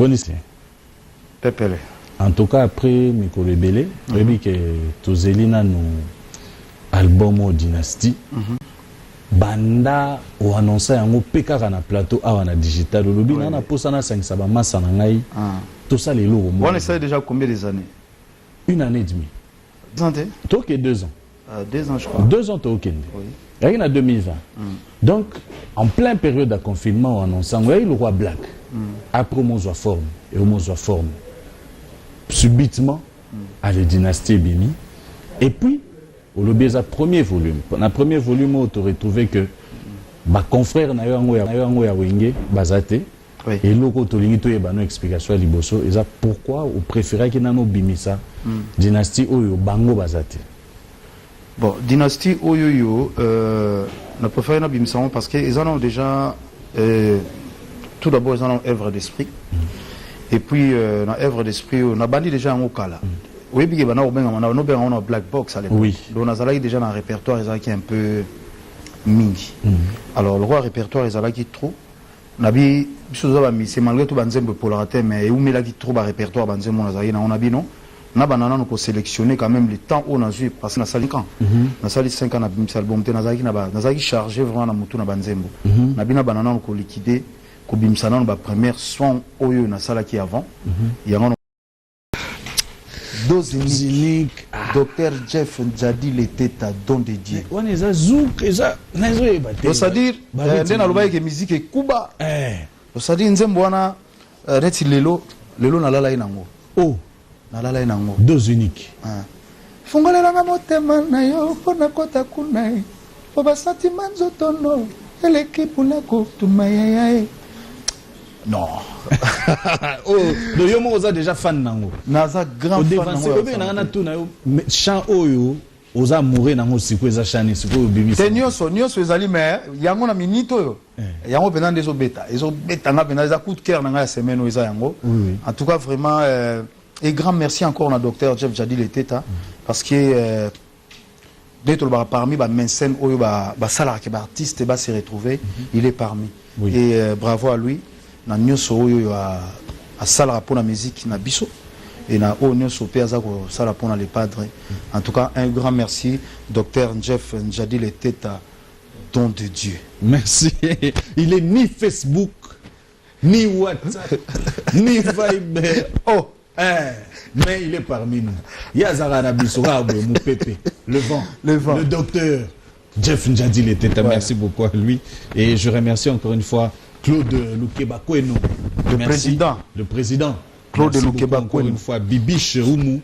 Bon ici. Pepele. En tout cas, après Mikolo Belé, j'ai dit que Tozelina nous album au Dynastie. Banda ou annoncer un PK na plateau à na digital le lobby na posa na 5 ça ba massa na ngai tout ça les lourds on essaie déjà combien des années 1 année et demie 2 ans toi que 2 ans 2 ans je crois 2 ans toi ok oui en 2020 donc en plein période de confinement on annonce le roi Black après mon forme et au forme subitement à la dynastie Bimi et puis au lobby le premier volume. Dans le premier volume, on aurait trouvé que ma confrère n'a eu un wenge bazate et l'autre tolingi to yeba no explication liboso et ça pourquoi on préférait qu'il n'ano bimisa dynastie oyo bango bazate. Bon, dynastie oyo on a préféré na bimisa parce que ils en ont déjà tout d'abord ils en ont œuvre d'esprit et puis dans œuvre d'esprit on a bandi déjà en okala. Oui, bien, on a Black Box à l'époque. Oui. Donc, on a déjà dans le répertoire, qui est un peu mingi. Alors, le roi répertoire, il a qui trop. On a dit, c'est malgré tout, Banzembo pour la terre, mais où il a qui trop le répertoire, Banzembo, on a dit non. On a sélectionné quand même le temps où on a joué, parce qu'on a 5 ans. On a 5 ans, on a mis l'album, on a chargé vraiment dans Moutou, Banzembo. On a dit, on a liquidé, on a la première son, on a ça qui avant. Dosinique, Docteur Jeff Njadi l'était à don de Dieu. On est à zouk, c'est-à-dire, que musique est Kuba. C'est-à-dire, Nzembwana, Reti Lelo Nalala Inango. Oh, Nalala Inango. Dos uniques. Fungolela na motema na yo, pona kota kunai. Oba sentiment zotono, l'équipe la kutumayaye. Non. Oh, le yomo oza déjà fan nango. Naza grand fan nango. Na tout na yo chant oyo oza mouré nango siko eza chani siko bimisa. Nyonso ezali mais yango na minito yo. Yango pena ndezo beta. Ezo beta nga pena eza coup de cœur na nga semaine eza yango. En tout cas vraiment et grand merci encore na docteur Jeff Jadi Leteta parce que d'être parmi ba mécènes oyo ba sala ke ba artiste ba se retrouver, il est parmi. Et bravo à lui. Na nyonso oyo a sala pour la musique na biso et na o nyonso pe azako sala pour les padres. En tout cas un grand merci docteur Jeff Njadi Leteta don de Dieu. Merci. Il est ni Facebook ni WhatsApp ni Viber. Oh mais il est parmi nous. Yazara na biso mon pépé le vent le docteur Jeff Njadi Leteta. Merci beaucoup à lui et je remercie encore une fois Claude Lukebakweno, le président. Claude Lukebakweno. Encore une fois, Bibiche Oumou.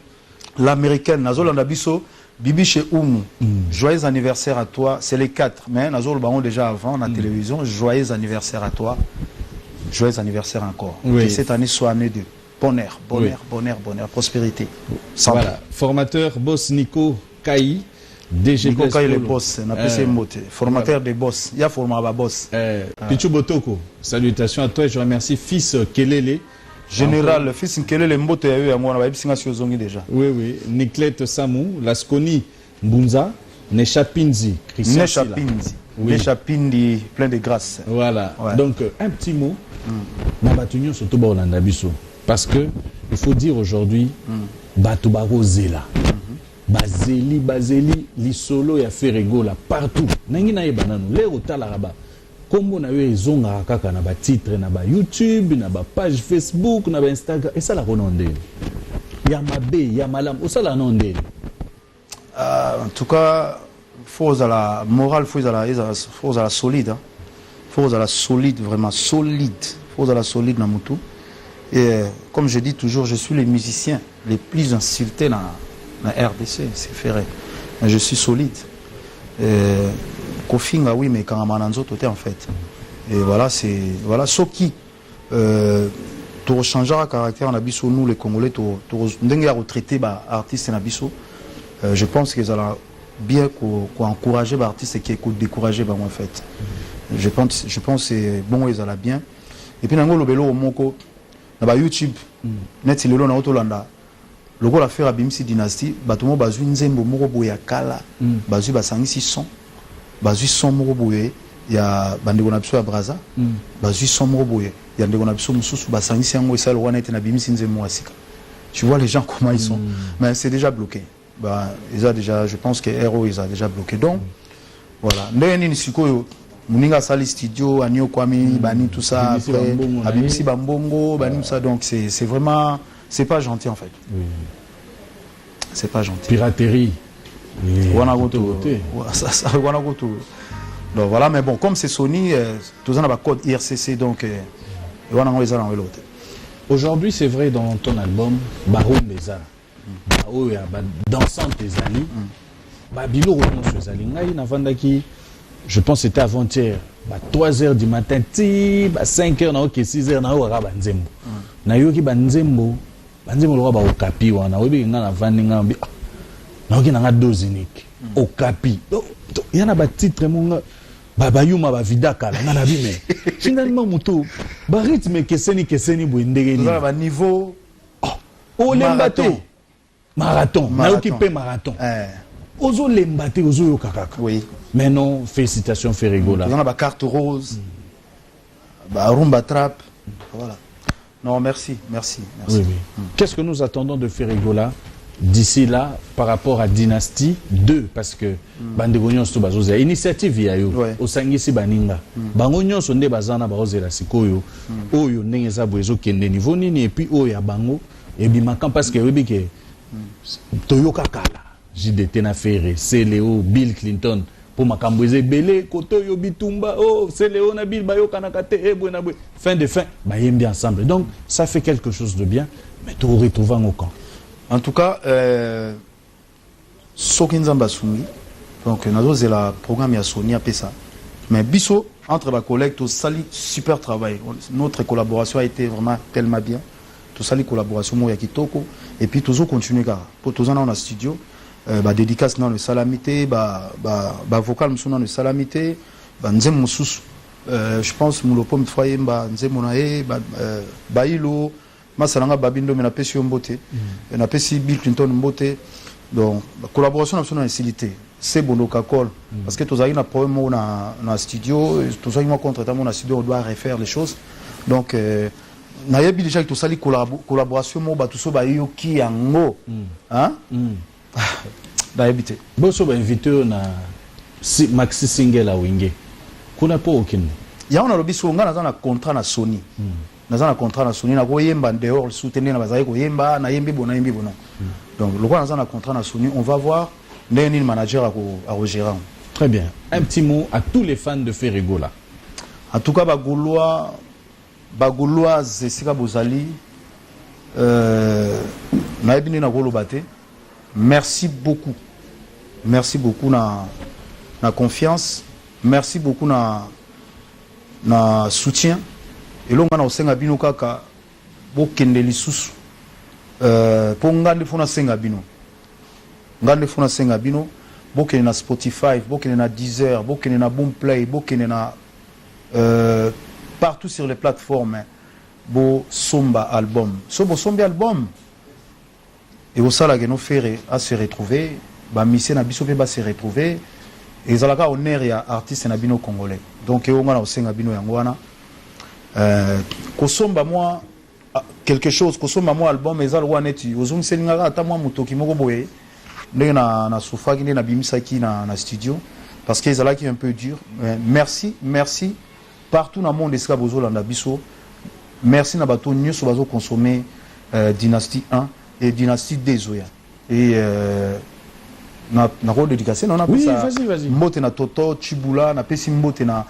L'américaine, Nazol Andabiso, Bibiche Oumou. Joyeux anniversaire à toi. C'est les 4, mais Nazol Baron déjà avant, la télévision. Joyeux anniversaire à toi. Joyeux anniversaire encore. Oui. Que cette année soit année de bonheur, prospérité. Voilà. Formateur, boss Nico Kaï. DG Nico Kaï le boss, on appelle formateur des boss. Il y a format boss. Pichu Botoko, salutations à toi et je remercie fils Kelele. Général, fils Kelele Mbote a eu à moi, on a eu déjà. Oui. Niklete Samou, Lasconi Mbunza, Nechapinzi, Christian. Nechapinzi, plein de grâce. Voilà. Donc, un petit mot. Nabatunion surtout Borlanda Bisso. Parce que, il faut dire aujourd'hui, Batubaro Zela. Bazeli, Lisolo ya Ferrego là partout. Nangi na yebananu le otala raba. Kombo na yo ezonga kaka na ba titre na ba YouTube, na ba page Facebook, na ba Instagram et ça la renonde. Ya mabe, ya malam, o ça la nonde. En tout cas, faut à la morale, faut à la solide. Faut à la solide, vraiment solide. Faut à la solide na mutu. Et comme je dis toujours, je suis le musicien les plus insultés dans la RDC, c'est ferré. Mais je suis solide. Kofinga, oui, mais quand on a en fait. Et voilà, c'est. Voilà, ce qui. Tu changer le caractère en abisso, nous les Congolais, tu retraité artiste en abisso. Je pense qu'ils ont bien encourager les artistes qui écoutent décourager en fait. Je pense que c'est bon, ils ont bien. Et puis, dans le vélo, dans YouTube, net c'est le long Otolanda. Le gars l'affaire à Bimsi Dynastie, Batomo Bazu Nzembo Moroboya Kala, Bazu Basangisi son, Bazu son Moroboye, il y a bandeko na biso ya Braza bazui somro boye il y a ndeko na biso mususu basangisi yango esala wana ete na bimisi nzembo asika. Tu vois les gens comment ils sont, mais c'est déjà bloqué. Bah ils a déjà, je pense que Hero ils a déjà bloqué. Donc voilà, ndeni nisikoyo muninga sali studio anio kwami bani tout ça après abimisi bambongo bani tout ça, donc c'est vraiment c'est pas gentil en fait. C'est pas gentil. Piraterie. Wana goto. Ça wana goto. Donc voilà, mais bon, comme c'est Sony, tous en a code IRCC, donc aujourd'hui, c'est vrai, dans ton album, Baroum les a, dansant tes amis, Babilo renonce aux amis, je pense que c'était avant-hier, 3h du matin, 5h, 6h, na ora banzembo. Na yoki banzembo, banzembo lo ba okapi wana, obi ngana vandinga bi. Na yoki na dozinique, okapi. Il y en a ba titre mon Baba Yuma ba vidaka na na bime. Finalement muto ba rythme keseni bo ndenge ni. Ba niveau marathon. Marathon. Na yoki pe marathon. Ozo lembate ozo yokakaka. Oui. Mais non, félicitations Ferrigola. On a ba carte rose. Ba rumba trap. Voilà. Non, merci. Oui. Qu'est-ce que nous attendons de Ferrigola d'ici là par rapport à Dynastie 2, parce que Bandegonion Stobazoza initiative yayo au sangisi baninga bangonyo sonde bazana bazela sikoyo oyo ndenge za boezo kende niveau nini et puis oyo ya bango et bimakan parce que webike Toyoka kala JDT na Ferré c'est Léo Bill Clinton pour makamboze belé koto yo bitumba oh c'est Léo na Bill bayo kanakate ebwe fin de fin bayembi ensemble, donc ça fait quelque chose de bien, mais tu retrouves au camp. En tout cas, Sokinzamba Sungi, donc nous avons le programme à Sony à Pessa. Mais Bisso, entre les collègues, tout ça, super travail. Notre collaboration a été vraiment tellement bien. Tout ça, les collaborations, moi, Kitoko. Et puis, toujours continuer, pour tous dans le studio, dédicace dans le salamité, vocal dans le salamité, nzem mususu. Je pense que Moulopom Foye, nzem monae, bailo. Masalanga Babindo mais na pesi mbote na pesi Bill Clinton mbote, donc la collaboration absolument facilité c'est bon call parce que tous na problème na studio tous moi contre mon studio on doit refaire les choses, donc na yebi déjà que tout ça collaboration mo ba tout so ba yo ki yango hein da habité boso ba invité na maxi single a winge kuna po okine ya on a lobiso ngana na contrat na Sony nazana contrat na Sony na koyemba dehors soutenir na bazali koyemba na yembi bona donc le quoi nazana contrat na Sony, on va voir ndeni manager à gérer. Très bien, un petit mot à tous les fans de Ferrigola. En tout cas bagoulois zesika bozali na ebini na kolobate, merci beaucoup na confiance, merci beaucoup na soutien. Et là, on a senga bino kaka bokende lisusu po ngande fona senga bino bokende na Spotify, bokende na Deezer, bokende na Boomplay, bokende na partout sur les plateformes bo somba album et au sala que nous faire à se retrouver ba mission na biso pe ba se retrouver et zalaka honneur ya artiste na bino congolais, donc on a senga bino yango wana kosomba moi quelque chose, kosomba moi album ezal waneti ozung seninga ata moi mutoki moko boye ndenge na sofa ki na bimisaki na studio parce que ezala qui un peu dur. Merci partout dans le monde esika bozolanda biso, merci na bato nyonso bazo consommer Dynastie 1 et Dynastie 2 zoya et na redédicace non na oui, vas-y. Mbote na Toto Chibula na pesi mbote na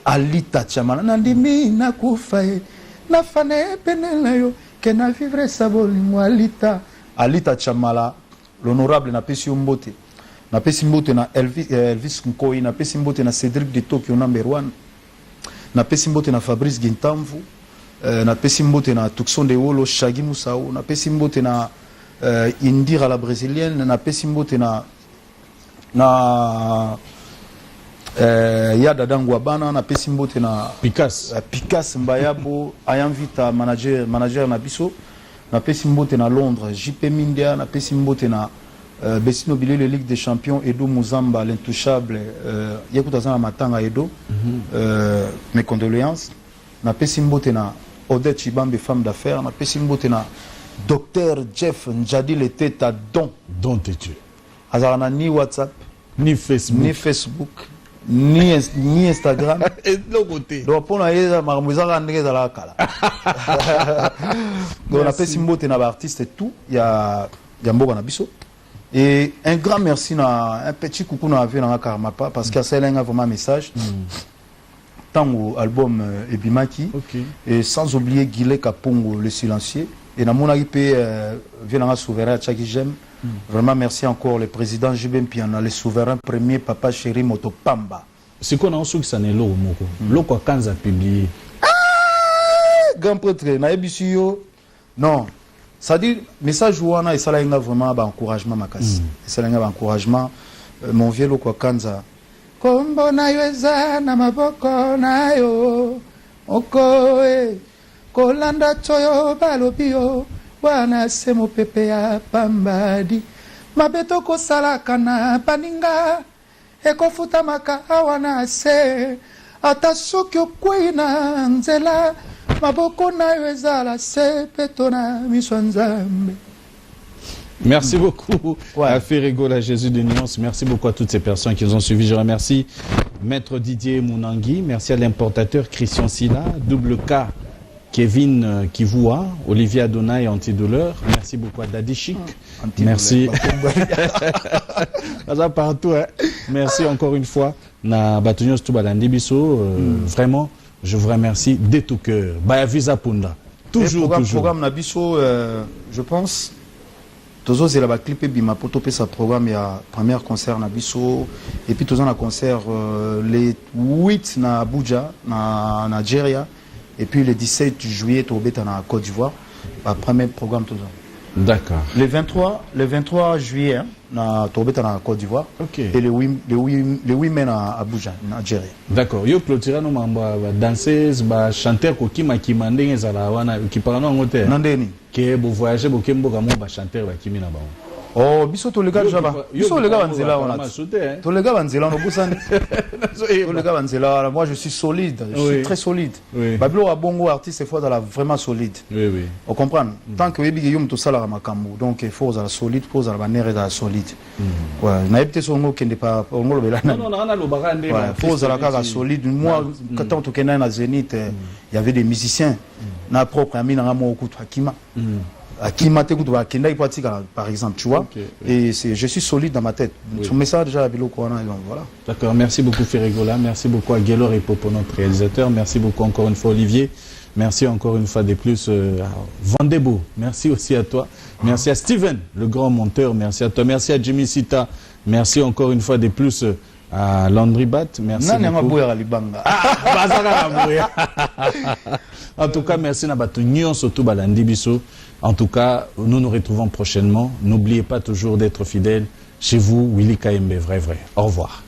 Alita Chamala nandimi na kufae na fane penela yo que na vivre sabolingo Alita Chamala l'honorable na pesi mbote na Elvis Nkoi na pesi mbote na Cédric de Tokyo number 1 na pesi mbote na Fabrice Gintamvu na pesi mbote na Tucson de Wolo Shagi Musao na pesi mbote na Indira la brésilienne na pesi mbote na Yada Dangwabana na pesi mbote na Picasso Mbayabo ayamvita manager na biso na pesi mbote na Londres JP Mindia na pesi mbote na Bessino Bilé, le Ligue des Champions, Edo Mouzamba, l'intouchable, Yekutazana Matanga Edo, mes condoléances. Na Pessimbo Tena, Odette Chibambe, femme d'affaires, na Pessimbo Tena, Docteur Jeff Njadi, le tête à don. Don t'es Dieu. Azarana ni WhatsApp, Ni Facebook. ni Instagram. Et de l'autre côté. Donc, pour nous, on a fait Simbo Tena, artiste et tout. Il y a Mboga Nabiso. Et un grand merci, un petit coucou dans la vie dans Karmapa, parce qu'il y a vraiment un message. Tant au album Ebimaki. Et sans oublier Guilé Kapongo, le silencieux. Et dans mon arrivée, vient dans la souverain Tchaki Jem. Vraiment merci encore le président Jibem Piana, le souverain premier, papa chéri Motopamba. C'est qu'on a un souci, ça n'est l'eau, Moko. L'eau quoi quand ça publié. Grand prêtre, na ebisio. Non. Ça dit, message ouana et ça là, il y a vraiment un encouragement, Makasi. Et ça là, il y a un encouragement. Mon vieux Loko Kanza. Kombo na yoeza na maboko na yo. Okoe. Kolanda toyo balobio. Wana semo pepe ya pambadi. Mabeto ko salaka na paninga. Eko futa maka wana se. Ata soki okwei na nzela. Merci beaucoup à Ferrigola, Jésus de Nuance. Merci beaucoup à toutes ces personnes qui nous ont suivis. Je remercie Maître Didier Mounangui. Merci à l'importateur Christian Silla, Double K, Kevin Kivoua, Olivier Adonai, Antidouleur. Merci beaucoup à Daddy Chic. Merci. Partout, hein. Merci encore une fois. Na Batunios Toubalandi Bisso. Vraiment. Je vous remercie de tout cœur. Baya Visa Punda. Toujours, toujours. Programme Nabiso, je pense. Toujours, c'est la clip Bima Poto sa programme. Il y a premier concert Nabiso. Et puis, toujours, un concert les 8 na Abuja, na Nigeria. Et puis, le 17 juillet, au Beta na Côte d'Ivoire. Premier programme, toujours. D'accord. Le 23 juillet, hein, na Torbeta na Côte d'Ivoire. Et le 8 mai à Abuja, Nigeria. D'accord. Yo clôtura no mamba danseuse ba chanteur ko kima ndenge zala wana ki parano ngote. Nandeni. Ke bo voyager bo kembo ka mo ba chanteur ba kimi na ba. Oh, biso to lega jaba. Biso lega banzela wana. To lega banzela no busande. To lega banzela. Moi je suis solide, je suis très solide. Bablo a bongo artiste faut la vraiment solide. Oui oui. On comprend. Tant que webi yum to sala makambo. Donc il faut la solide, faut la banere da solide. Ouais, na ebte so ngo kende pa ngo lobela na. Non non, na lo bagande. Ouais, faut la kaka solide. Moi quand on kena na Zénith, il y avait des musiciens na propre ami na mo okutu akima. Par exemple, tu vois. Et je suis solide dans ma tête. Son message déjà à Bilo Kouana, voilà. D'accord, merci beaucoup Ferrigola, merci beaucoup à Guélor et Popo, notre réalisateur, merci beaucoup encore une fois Olivier, merci encore une fois de plus Vendebo, merci aussi à toi, merci à Steven, le grand monteur, merci à toi, merci à Jimmy Sita, merci encore une fois de plus à Landry Bat, merci beaucoup. En tout cas, merci Nabato Nyon, surtout Balandi Bisso. En tout cas, nous nous retrouvons prochainement. N'oubliez pas toujours d'être fidèle. Chez vous, Willy KMB, vrai. Au revoir.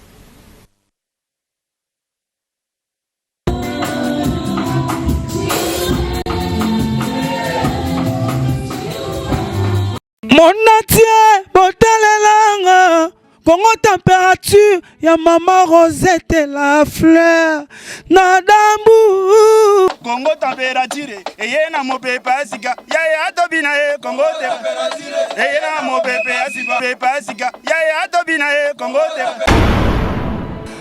Mon atier, botalelanga. Congo température, ya maman Rosette la fleur. Nadambu. Congo température, et na mo pepa sika. Ya tobina e Congo température. Et na mo pepa sika. Ya tobina e Congo température.